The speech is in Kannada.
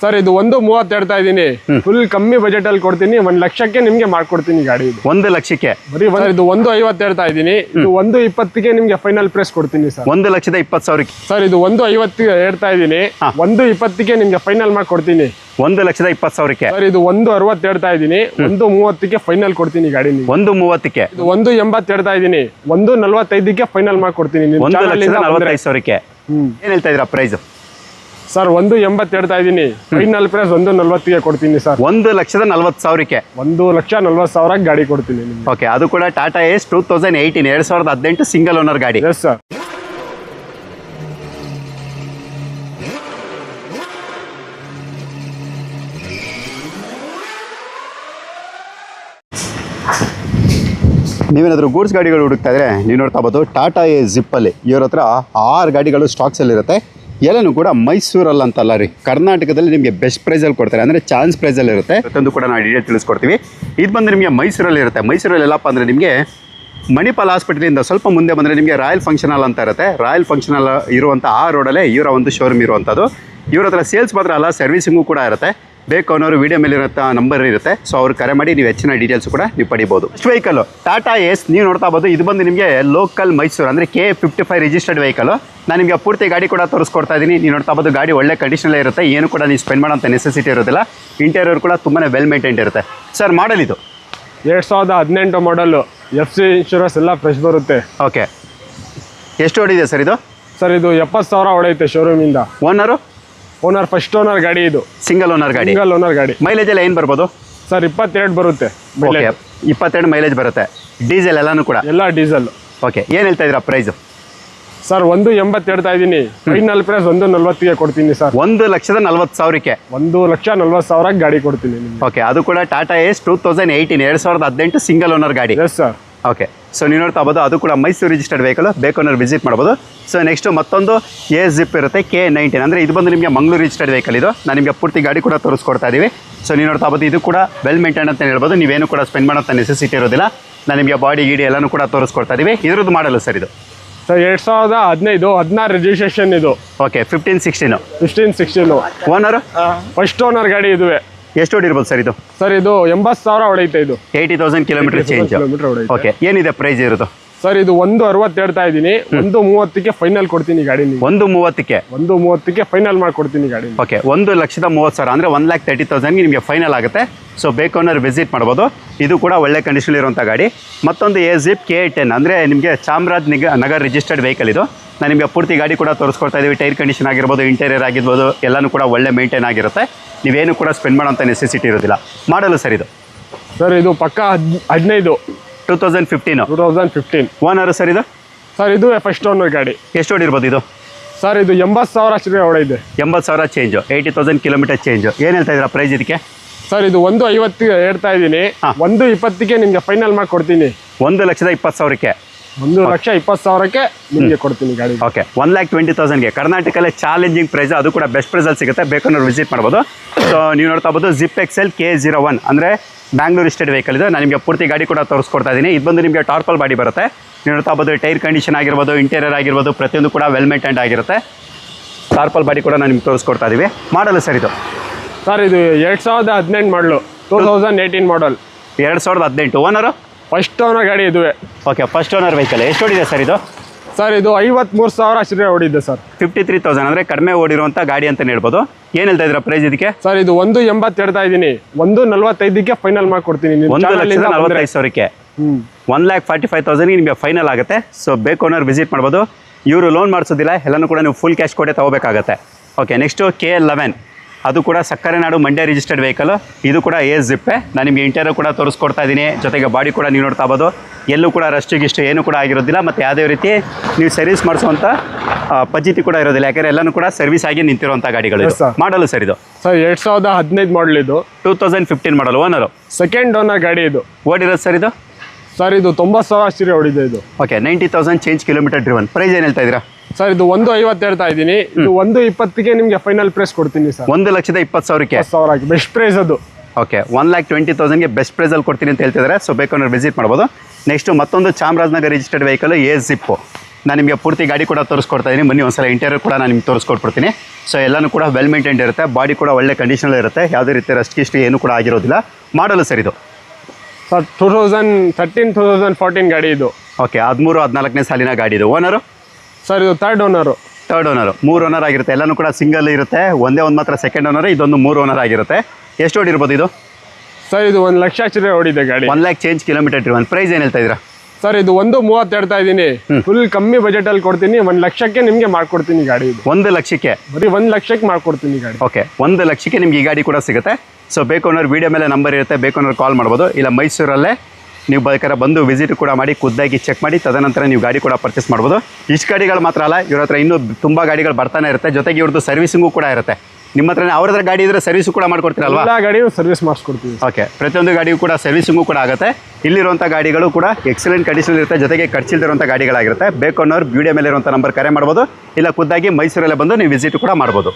ಸರ್ ಇದು 1.30 ಹೇಳ್ತಾ ಇದೀನಿ. ಫುಲ್ ಕಮ್ಮಿ ಬಜೆಟ್ ಅಲ್ಲಿ ಕೊಡ್ತೀನಿ. 1 ಲಕ್ಷಕ್ಕೆ ನಿಮ್ಗೆ ಮಾಡ್ಕೊಡ್ತೀನಿ ಗಾಡಿ. ಇದು 1 ಲಕ್ಷಕ್ಕೆ ಬರೀ ಇದು 1.50 ಹೇಳ್ತಾ ಇದೀನಿ. ಇದು 1.20ಗೆ ನಿಮ್ಗೆ ಫೈನಲ್ ಪ್ರೈಸ್ ಕೊಡ್ತೀನಿ ಸರ್. 1,20,000 ಸರ್ ಇದು 1.50 ಹೇಳ್ತಾ ಇದೀನಿ. 1.20ಗೆ ನಿಮ್ಗೆ ಫೈನಲ್ ಮಾಡ್ಕೊಡ್ತೀನಿ. 1,20,000 ಸರ್ ಇದು 1.60 ಹೇಳ್ತಾ ಇದೀನಿ. 1.30ಗೆ ಫೈನಲ್ ಕೊಡ್ತೀನಿ ಗಾಡಿ. 1.30 ಇದು 1.80 ಹೇಳ್ತಾ ಇದೀನಿ. 1.45ಗೆ ಫೈನಲ್ ಮಾಡ್ಕೊಡ್ತೀನಿ. 1,45,000 ಏನ್ ಹೇಳ್ತಾ ಇದ್ದೀರಾ ಪ್ರೈಸ್? ಸರ್ 1.80 ಹೇಳ್ತಾ ಇದೀನಿ. ಫೈನಲ್ ಪ್ರೈಸ್ 1.40ಗೆ ಕೊಡ್ತೀನಿ ಸರ್. 1,40,000 1,40,000 ಗಾಡಿ ಕೊಡ್ತೀನಿ. ಓಕೆ, ಅದು ಕೂಡ ಟಾಟಾ ಏಸ್ 2018 2018 ಸಿಂಗಲ್ ಓನರ್ ಗಾಡಿ. Yes sir. ನೀವೇನಾದರೂ ಗೂಡ್ಸ್ ಗಾಡಿಗಳು ಹುಡುಕ್ತಾ ಇದ್ರೆ ನೀವು ನೋಡ್ತಾ ಬೋದು ಟಾಟಾ ಎ ಜಿಪ್ಪಲ್ಲಿ ಇವ್ರ ಹತ್ರ 6 ಗಾಡಿಗಳು ಸ್ಟಾಕ್ಸಲ್ಲಿರುತ್ತೆ. ಎಲ್ಲನೂ ಕೂಡ ಮೈಸೂರಲ್ಲಿ ಅಂತಲ್ಲ ರೀ, ಕರ್ನಾಟಕದಲ್ಲಿ ನಿಮಗೆ ಬೆಸ್ಟ್ ಪ್ರೈಸಲ್ಲಿ ಕೊಡ್ತಾರೆ, ಅಂದರೆ ಚಾನ್ಸ್ ಪ್ರೈಸಲ್ಲಿ ಇರುತ್ತೆ. ಪ್ರತಿಯೊಂದು ಕೂಡ ನಾವು ಡೀಟೇಲ್ ತಿಳಿಸ್ಕೊಡ್ತೀವಿ. ಇದು ಬಂದು ನಿಮಗೆ ಮೈಸೂರಲ್ಲಿ ಇರುತ್ತೆ. ಮೈಸೂರಲ್ಲಿ ಎಲ್ಲಪ್ಪ ಅಂದರೆ ನಿಮಗೆ ಮಣಿಪಾಲ್ ಹಾಸ್ಪಿಟಲಿಂದ ಸ್ವಲ್ಪ ಮುಂದೆ ಬಂದರೆ ನಿಮಗೆ ರಾಯಲ್ ಫಂಕ್ಷನ್ ಹಾಲ್ ಅಂತ ಇರುತ್ತೆ. ರಾಯಲ್ ಫಂಕ್ಷನ್ ಹಾಲ್ ಇರುವಂಥ ಆ ರೋಡಲ್ಲೇ ಇವರ ಒಂದು ಶೋರೂಮ್ ಇರುವಂಥದ್ದು. ಇವ್ರ ಹತ್ರ ಸೇಲ್ಸ್ ಮಾತ್ರ ಅಲ್ಲ, ಸರ್ವಿಸಿಂಗು ಕೂಡ ಇರುತ್ತೆ. ಬೇಕು ಅನ್ನೋರು ವಿಡಿಯೋ ಮೇಲಿರುವಂಥ ನಂಬರ್ ಇರುತ್ತೆ. ಸೊ ಅವ್ರು ಕರೆ ಮಾಡಿ ನೀವು ಹೆಚ್ಚಿನ ಡೀಟೇಲ್ಸ್ ಕೂಡ ನೀವು ಪಡಿಬೋದು. ಫಸ್ಟ್ ವೆಹಿಕಲ್ ಟಾಟಾ ಏಸ್ ನೀವು ನೋಡ್ತಾ ಬೋದು. ಇದು ಬಂದು ನಿಮಗೆ ಲೋಕಲ್ ಮೈಸೂರು ಅಂದರೆ K55 ರಿಜಿಸ್ಟರ್ಡ್ ವೆಹಿಕಲ್. ನಾನು ನಿಮಗೆ ಪೂರ್ತಿ ಗಾಡಿ ಕೂಡ ತೋರಿಸ್ಕೊಡ್ತಾ ಇದ್ದೀನಿ. ನೀವು ನೋಡ್ತಾ ಬೋದು ಗಾಡಿ ಒಳ್ಳೆ ಕಂಡೀಷನಲ್ಲೇ ಇರುತ್ತೆ. ಏನು ಕೂಡ ನೀವು ಸ್ಪೆಂಡ್ ಮಾಡೋಂಥ ನೆಸೆಸಿಟಿ ಇರೋದಿಲ್ಲ. ಇಂಟೀರಿಯರ್ ಕೂಡ ತುಂಬಾ ವೆಲ್ ಮೇಂಟೈನ್ ಇರುತ್ತೆ. ಸರ್ ಮಾಡಲ್ ಇದು 2018 ಮಾಡಲು. FC ಇನ್ಶೂರೆನ್ಸ್ ಎಲ್ಲ ಫ್ರೆಶ್ ಬರುತ್ತೆ. ಓಕೆ, ಎಷ್ಟು ಹೊಡಿದೆ ಸರ್ ಇದು? ಸರ್ ಇದು 70,000 ಹೊಡೆಯುತ್ತೆ ಶೋರೂಮಿಂದ. ಓನರ್ ಫಸ್ಟ್ ಓನರ್ ಗಾಡಿ. ಇದು ಸಿಂಗಲ್ ಓನರ್ ಗಾಡಿ. ಮೈಲೇಜ್ ಎಲ್ಲ ಏನು ಬರ್ಬೋದು ಸರ್? 22 ಬರುತ್ತೆ. 22 ಮೈಲೇಜ್ ಬರುತ್ತೆ. ಡೀಸೆಲ್ ಎಲ್ಲಾನು ಕೂಡ? ಎಲ್ಲ ಡೀಸೆಲ್. ಓಕೆ, ಏನು ಹೇಳ್ತಾ ಇದ್ದೀರಾ ಪ್ರೈಸ್? ಸರ್ 1.80 ಹೇಳ್ತಾ ಇದ್ದೀನಿ. ಫೈನಲ್ ಪ್ರೈಸ್ 1.40ಗೆ ಕೊಡ್ತೀನಿ ಸರ್. 1,40,000 1,40,000 ಗಾಡಿ ಕೊಡ್ತೀನಿ. ಓಕೆ, ಅದು ಕೂಡ ಟಾಟಾ ಏಸ್ 2018 2018 ಸಿಂಗಲ್ ಓನರ್ ಗಾಡಿ. Yes sir. ಓಕೆ, ಸೊ ನೀವು ನೋಡ್ತಾ ಬೋದು ಅದು ಕೂಡ ಮೈಸೂರು ರಿಜಿಸ್ಟರ್ಡ್ ವೆಹಿಕಲ್. ಬೇಕಾದ್ರೆ ವಿಸಿಟ್ ಮಾಡ್ಬೋದು. ಸೊ ನೆಕ್ಸ್ಟ್ ಮತ್ತೊಂದು ಎ ಜಿಪ್ ಇರುತ್ತೆ K19 ಅಂದರೆ ಇದು ಬಂದು ನಿಮಗೆ ಮಂಗಳೂರು ರಿಜಿಸ್ಟರ್ಡ್ ವೆಹಿಕಲ್. ಇದು ನಾನು ನಿಮಗೆ ಪೂರ್ತಿ ಗಾಡಿ ಕೂಡ ತೋರಿಸ್ಕೊಡ್ತಾ ಇದ್ದೀವಿ. ಸೊ ನೀವು ನೋಡ್ತಾ ಬೋದು ಇದು ಕೂಡ ವೆಲ್ ಮೇಂಟೈನ್ ಅಂತ ಹೇಳ್ಬೋದು. ನೀವೇನು ಕೂಡ ಸ್ಪೆಂಡ್ ಮಾಡೋಂಥ ನೆಸೆಸಿಟಿ ಇರೋದಿಲ್ಲ. ನಾನು ನಿಮಗೆ ಬಾಡಿ ಗೀಡಿ ಎಲ್ಲನೂ ಕೂಡ ತೋರಿಸ್ಕೊಡ್ತಾ ಇದ್ದೀವಿ. ಇದ್ರದ್ದು ಮಾಡಲ್ಲ ಸರ್ ಇದು? ಸರ್ 2015 16 ರಿಜಿಸ್ಟ್ರೇಷನ್ ಇದು. ಓಕೆ, 15-16 ಓನರ್ ಫಸ್ಟ್ ಓನರ್ ಗಾಡಿ. ಇದುವೇ ಎಷ್ಟು ಹೊಡಿರ್ಬೋದು ಸರ್ ಇದು? ಸರ್ ಇದು 80,000 ಹೊಡೆಯುತ್ತೆ. ಇದು 80,000 ಕಿಲೋಮೀಟರ್ ಚೇಂಜ್. ಓಕೆ, ಏನಿದೆ ಪ್ರೈಸ್ ಇರೋದು? ಸರ್ ಇದು 1.60 ಹೇಳ್ತಾ ಇದ್ದೀನಿ. 1.30ಗೆ ಫೈನಲ್ ಕೊಡ್ತೀನಿ ಗಾಡಿ. 1.30ಗೆ ಫೈನಲ್ ಮಾಡ್ಕೊಡ್ತೀನಿ ಗಾಡಿ. ಓಕೆ, 1,30,000 ಅಂದರೆ 1,30,000 ನಿಮಗೆ ಫೈನಲ್ ಆಗುತ್ತೆ. ಸೊ ಬೇಕು ಅನ್ನೋರು ವಿಸಿಟ್ ಮಾಡ್ಬೋದು. ಇದು ಕೂಡ ಒಳ್ಳೆ ಕಂಡೀಷನ್ ಇರುವಂಥ ಗಾಡಿ. ಮತ್ತೊಂದು ಎ ಜಿಪ್ K10 ಅಂದರೆ ನಿಮಗೆ ಚಾಮರಾಜ ನಗರ್ ರಿಜಿಸ್ಟರ್ಡ್ ವೆಹಿಕಲ್. ಇದು ನಾನು ನಿಮಗೆ ಪೂರ್ತಿ ಗಾಡಿ ಕೂಡ ತೋರಿಸ್ಕೊಡ್ತಾ ಇದ್ದೀವಿ. ಟೈರ್ ಕಂಡೀಷನ್ ಆಗಿರ್ಬೋದು, ಇಂಟೀರಿಯರ್ ಆಗಿರ್ಬೋದು, ಎಲ್ಲನೂ ಕೂಡ ಒಳ್ಳೆ ಮೇಂಟೈನ್ ಆಗಿರುತ್ತೆ. ನೀವೇನು ಕೂಡ ಸ್ಪೆಂಡ್ ಮಾಡೋಂಥ ನೆಸೆಸಿಟಿ ಇರೋದಿಲ್ಲ. ಮಾಡಲು ಸರ್ ಇದು? ಸರ್ ಇದು ಪಕ್ಕ 15 2015 ಓನರ್ ಸರ್ ಇದು? ಸರ್ ಇದು ಫಸ್ಟ್ ಓನರ್ ಗಾಡಿ. ಎಷ್ಟು ಹೊಡಿರ್ಬೋದು ಇದು? ಸರ್ ಇದು 80,000 ಹೊಡೆಯಿದೆ. 80,000 ಚೇಂಜು, 80,000 ಕಿಲೋಮೀಟರ್ ಚೇಂಜು. ಏನು ಹೇಳ್ತಾ ಇದ್ದೀರಾ ಪ್ರೈಸ್ ಇದಕ್ಕೆ? ಸರ್ ಇದು 1.50 ಹೇಳ್ತಾ ಇದ್ದೀನಿ. 1.20ಗೆ ನಿಮಗೆ ಫೈನಲ್ ಮಾಡಿ ಕೊಡ್ತೀನಿ. 1,20,000 1,20,000 ನಿಮಗೆ ಕೊಡ್ತೀನಿ ಗಾಡಿ. ಓಕೆ, 1,20,000 ಕರ್ನಾಟಕಲ್ಲೇ ಚಾಲೆಂಜಿಂಗ್ ಪ್ರೈಸ್. ಅದು ಕೂಡ ಬೆಸ್ಟ್ ಪ್ರೈಸಲ್ಲಿ ಸಿಗುತ್ತೆ. ಬೇಕಾದ್ರೆ ವಿಸಿಟ್ ಮಾಡ್ಬೋದು. ಸೊ ನೀವು ನೋಡ್ತಾ ಬೋದು ಜಿಪ್ ಎಕ್ಸೆಲ್ K01 ಅಂದರೆ ಬ್ಯಾಂಗ್ಳೂರ್ ಸ್ಟೇಟ್ ವೆಹಿಕಲ್. ಇದು ನಾನು ನಿಮಗೆ ಪೂರ್ತಿ ಗಾಡಿ ಕೂಡ ತೋರಿಸ್ಕೊಡ್ತಾ ಇದ್ದೀನಿ. ಇದು ಬಂದು ನಿಮಗೆ ಟಾರ್ಪಲ್ ಬಾಡಿ ಬರುತ್ತೆ. ನೀವು ನೋಡ್ತಾ ಬೋದು ಟೈರ್ ಕಂಡೀಷನ್ ಆಗಿರ್ಬೋದು, ಇಂಟೀರಿಯರ್ ಆಗಿರ್ಬೋದು, ಪ್ರತಿಯೊಂದು ಕೂಡ ವೆಲ್ ಮೇಂಟೈನ್ ಆಗಿರುತ್ತೆ. ಟಾರ್ಪಲ್ ಬಾಡಿ ಕೂಡ ನಾನು ನಿಮ್ಗೆ ತೋರಿಸ್ಕೊಡ್ತಾ ಇದ್ದೀವಿ. ಮಾಡಲ್ಲ ಸರ್ ಇದು? ಸರ್ ಇದು 2018 ಮಾಡಲು. 2018 ಮಾಡಲ್. 2018 ಓನರು? ಫಸ್ಟ್ ಓನರ್ ಗಾಡಿ ಇದುವೇ. Okay, first owner vehicle. ಎಷ್ಟು ಹೊಡಿದೆ ಸರ್ ಇದು? ಸರ್ ಇದು 53,000 ಹೊಡಿದೆ ಸರ್. 53,000 ಅಂದರೆ ಕಡಿಮೆ ಓಡಿರುವಂಥ ಗಾಡಿ ಅಂತಲೇ ಹೇಳ್ಬೋದು. ಏನು ಹೇಳ್ತಾ ಇದ್ದೀರಾ ಪ್ರೈಸ್ ಇದಕ್ಕೆ? ಸರ್ ಇದು 1.80 ಹೇಳ್ತಾ ಇದ್ದೀನಿ. 1.45ಗೆ ಫೈನಲ್ ಮಾಡ್ಕೊಡ್ತೀನಿ. 1,45,000 1,45,000 ನಿಮಗೆ ಫೈನಲ್ ಆಗುತ್ತೆ. ಸೊ ಬೇಕು ಅನ್ನೋರು ವಿಸಿಟ್ ಮಾಡ್ಬೋದು. ಇವರು ಲೋನ್ ಮಾಡಿಸೋದಿಲ್ಲ, ಎಲ್ಲನೂ ಕೂಡ ನೀವು ಫುಲ್ ಕ್ಯಾಶ್ ಕೊಟ್ಟೆ ತೊಗೋಬೇಕಾಗತ್ತೆ. ಓಕೆ, ನೆಕ್ಸ್ಟು K11 ಅದು ಕೂಡ ಸಕ್ಕರೆ ನಾಡು ಮಂಡ್ಯ ರಿಜಿಸ್ಟರ್ಡ್ ವೆಹಿಕಲ್. ಇದು ಕೂಡ ಎ ಜಿಪ್ಪೆ. ನಾನು ನಿಮಗೆ ಇಂಟೀರಿಯರ್ ಕೂಡ ತೋರಿಸ್ಕೊಡ್ತಾ ಇದ್ದೀನಿ. ಜೊತೆಗೆ ಬಾಡಿ ಕೂಡ ನೀವು ನೋಡ್ತಾ ಬೋದು. ಎಲ್ಲೂ ಕೂಡ ರಸ್ಟಿಗಿಷ್ಟು ಏನು ಕೂಡ ಆಗಿರೋದಿಲ್ಲ. ಮತ್ತು ಯಾವುದೇ ರೀತಿ ನೀವು ಸರ್ವಿಸ್ ಮಾಡಿಸುವಂಥ ಪದ್ಧತಿ ಕೂಡ ಇರೋದಿಲ್ಲ. ಯಾಕೆಂದರೆ ಎಲ್ಲನೂ ಕೂಡ ಸರ್ವಿಸ್ ಆಗಿ ನಿಂತಿರುವಂಥ ಗಾಡಿಗಳು. ಮಾಡಲು ಸರ್ ಇದು? ಸರ್ 2015 ಮಾಡಲ್. ಇದು 2015 ಮಾಡಲು. ಓನರು? ಸೆಕೆಂಡ್ ಓನರ್ ಗಾಡಿ. ಇದು ಓಡಿರೋದು ಸರ್ ಇದು? ಸರ್ ಇದು 90,000 ಹೊಡಿದೆ. ಇದು okay, 90,000 change kilometre driven. Price ಏನು ಹೇಳ್ತಾ ಇದ್ದೀರಾ? ಸರ್ ಇದು 1.50 ಹೇಳ್ತಾ ಇದ್ದೀನಿ. ಇದು 1.20ಗೆ ನಿಮಗೆ ಫೈನಲ್ ಪ್ರೈಸ್ ಕೊಡ್ತೀನಿ ಸರ್. 1,20,000 ಬೆಸ್ಟ್ ಪ್ರೈಸ್ ಅದು. ಓಕೆ, 1,20,000 ಬೆಸ್ಟ್ ಪ್ರೈಸಲ್ಲಿ ಕೊಡ್ತೀನಿ ಅಂತ ಹೇಳ್ತಿದ್ದಾರೆ. ಸೊ ಬೇಕಾದ್ರೆ ವಿಸಿಟ್ ಮಾಡ್ಬೋದು. ನೆಕ್ಸ್ಟು ಮತ್ತೊಂದು Chamarajanagar registered vehicle A zip. ನಾನು ನಿಮಗೆ ಪೂರ್ತಿ ಗಾಡಿ ಕೂಡ ತೋರಿಸ್ಕೊಡ್ತಾ ಇದ್ದೀನಿ. ಬನ್ನಿ ಒಂದ್ಸಲ ಇಂಟೀರಿಯರ್ ಕೂಡ ನಾನು ನಿಮ್ಗೆ ತೋರಿಸ್ಕೊಟ್ಬಿಡ್ತೀನಿ. ಸೊ ಎಲ್ಲನೂ ಕೂಡ ವೆಲ್ ಮೇಂಟೈನ್ ಇರುತ್ತೆ, ಬಾಡಿ ಕೂಡ ಒಳ್ಳೆ ಕಂಡೀಷನಲ್ಲಿ ಇರುತ್ತೆ, ಯಾವುದೇ ರೀತಿ ರಸ್ಟ್ ಗಿಸ್ಟ್ ಏನು ಕೂಡ ಆಗಿರೋದಿಲ್ಲ. ಮಾಡಲು ಸರ್ ಇದು ಸರ್ 2013-2014 ಗಾಡಿ ಇದು. ಓಕೆ, 13-14ನೇ ಸಾಲಿನ ಗಾಡಿ ಇದು. ಓನರು ಸರ್ ಇದು ಥರ್ಡ್ ಓನರು. 3 ಓನರ್ ಆಗಿರುತ್ತೆ. ಎಲ್ಲನೂ ಕೂಡ ಸಿಂಗಲ್ ಇರುತ್ತೆ, ಒಂದೇ ಒಂದು ಮಾತ್ರ ಸೆಕೆಂಡ್ ಓನರ್, ಇದೊಂದು 3 ಓನರ್ ಆಗಿರುತ್ತೆ. ಎಷ್ಟು ಓಡಿರ್ಬೋದು ಇದು? ಸರ್ ಇದು 1 ಲಕ್ಷ ಚಿಲ್ಲರೆ ಓಡಿದೆ ಗಾಡಿ. 1 ಲ್ಯಾಕ್ ಚೇಂಜ್ ಕಿಲೋಮೀಟರ್. ಒಂದು ಪ್ರೈಸ್ ಏನು ಹೇಳ್ತಾ ಇದ್ದೀರಾ? ಸರ್ ಇದು 1.30 ಹೇಳ್ತಾ ಇದ್ದೀನಿ. ಫುಲ್ ಕಮ್ಮಿ ಬಜೆಟಲ್ಲಿ ಕೊಡ್ತೀನಿ. 1 ಲಕ್ಷಕ್ಕೆ ನಿಮಗೆ ಮಾಡ್ಕೊಡ್ತೀನಿ ಗಾಡಿ ಇದು. 1 ಲಕ್ಷಕ್ಕೆ? ಬರೀ 1 ಲಕ್ಷಕ್ಕೆ ಮಾಡ್ಕೊಡ್ತೀನಿ ಗಾಡಿ. ಓಕೆ, 1 ಲಕ್ಷಕ್ಕೆ ನಿಮ್ಗೆ ಈ ಗಾಡಿ ಕೂಡ ಸಿಗುತ್ತೆ. ಸೊ ಬೇಕು ಅನ್ನೋರು ವೀಡಿಯೋ ಮೇಲೆ ನಂಬರ್ ಇರುತ್ತೆ, ಬೇಕು ಅನ್ನೋರು ಕಾಲ್ ಮಾಡ್ಬೋದು. ಇಲ್ಲ ಮೈಸೂರಲ್ಲೇ ನೀವು ಬೇಕಾದ್ರೆ ಬಂದು ವಿಸಿಟ್ ಕೂಡ ಮಾಡಿ, ಖುದ್ದಾಗಿ ಚೆಕ್ ಮಾಡಿ, ತದನಂತರ ನೀವು ಗಾಡಿ ಕೂಡ ಪರ್ಚೇಸ್ ಮಾಡ್ಬೋದು. ಇಷ್ಟು ಗಾಡಿಗಳು ಮಾತ್ರ ಅಲ್ಲ, ಇವ್ರ ಹತ್ರ ಇನ್ನೂ ತುಂಬ ಗಾಡಿಗಳು ಬರ್ತಾನೆ ಇರುತ್ತೆ. ಜೊತೆಗೆ ಇವ್ರದ್ದು ಸರ್ವಿಸಿಂಗು ಕೂಡ ಇರುತ್ತೆ. ನಿಮ್ಮ ಹತ್ರ ಅವ್ರ ಹತ್ರ ಗಾಡಿ ಇದ್ರೆ ಸರ್ವಿಸು ಕೂಡ ಮಾಡ್ಕೊಡ್ತೀರಲ್ವಾ? ಎಲ್ಲ ಗಾಡಿಯೂ ಸರ್ವಿಸ್ ಮಾಡಿಸ್ಕೊಡ್ತೀವಿ. ಓಕೆ, ಪ್ರತಿಯೊಂದು ಗಾಡಿಯೂ ಕೂಡ ಸರ್ವಿಸಿಂಗು ಕೂಡ ಆಗುತ್ತೆ. ಇಲ್ಲಿರುವಂಥ ಗಾಡಿಗಳು ಕೂಡ ಎಕ್ಸಲೆಂಟ್ ಕಂಡೀಷನ್ ಇರುತ್ತೆ, ಜೊತೆಗೆ ಖರ್ಚಿಲ್ದಿರುವಂಥ ಗಾಡಿಗಳಾಗಿರುತ್ತೆ. ಬೇಕು ಅನ್ನೋರು ವಿಡಿಯೋ ಮೇಲೆ ಇರುವಂಥ ನಂಬರ್ ಕರೆ ಮಾಡ್ಬೋದು. ಇಲ್ಲ ಖುದ್ದಾಗಿ ಮೈಸೂರಲ್ಲೇ ಬಂದು ನೀವು ವಿಸಿಟ್ ಕೂಡ ಮಾಡ್ಬೋದು.